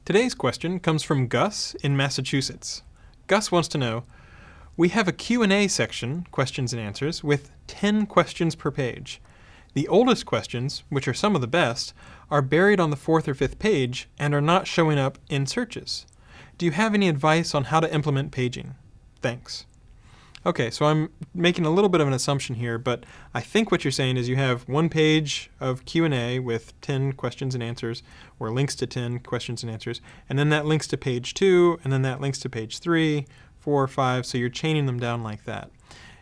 Today's question comes from Gus in Massachusetts. Gus wants to know, we have a Q&A section, questions and answers, with 10 questions per page. The oldest questions, which are some of the best, are buried on the 4th or 5th page and are not showing up in searches. Do you have any advice on how to implement paging? Thanks. Okay, so I'm making a little bit of an assumption here, but I think what you're saying is you have one page of Q&A with 10 questions and answers, or links to 10 questions and answers, and then that links to page 2, and then that links to page 3, 4, 5, so you're chaining them down like that.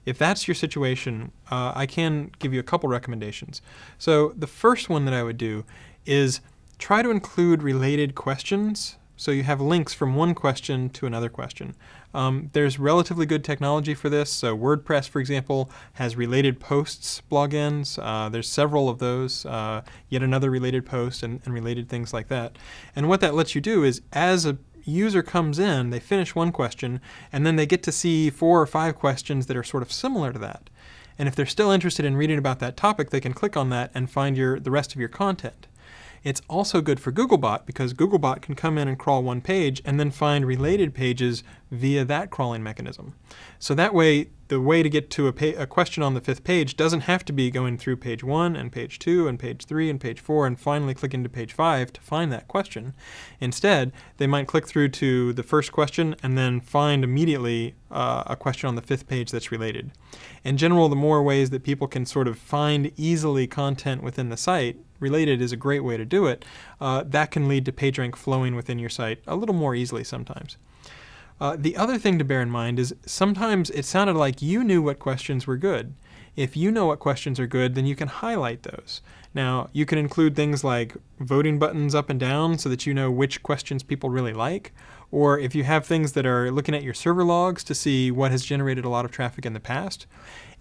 If that's your situation, I can give you a couple recommendations. So the first one that I would do is try to include related questions, so you have links from one question to another question. There's relatively good technology for this. So WordPress, for example, has related posts plugins. There's several of those, yet another related post and related things like that. And what that lets you do is, as a user comes in, they finish one question, and then they get to see 4 or 5 questions that are sort of similar to that. And if they're still interested in reading about that topic, they can click on that and find the rest of your content. It's also good for Googlebot because Googlebot can come in and crawl one page and then find related pages via that crawling mechanism. So that way, the way to get to a question on the 5th page doesn't have to be going through page 1 and page 2 and page 3 and page 4 and finally click into page 5 to find that question. Instead, they might click through to the first question and then find immediately a question on the 5th page that's related. In general, the more ways that people can sort of find easily content within the site, related is a great way to do it. That can lead to PageRank flowing within your site a little more easily sometimes. The other thing to bear in mind is sometimes it sounded like you knew what questions were good. If you know what questions are good, then you can highlight those. Now, you can include things like voting buttons up and down so that you know which questions people really like. Or if you have things that are looking at your server logs to see what has generated a lot of traffic in the past.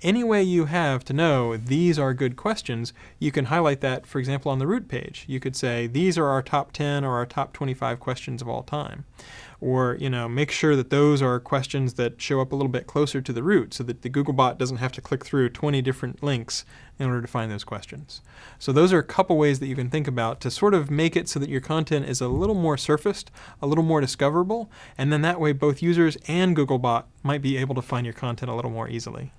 Any way you have to know these are good questions, you can highlight that, for example, on the root page. You could say, these are our top 10 or our top 25 questions of all time. Or, make sure that those are questions that show up a little bit closer to the root so that the Googlebot doesn't have to click through 20 different links in order to find those questions. So those are a couple ways that you can think about to sort of make it so that your content is a little more surfaced, a little more discoverable, and then that way both users and Googlebot might be able to find your content a little more easily.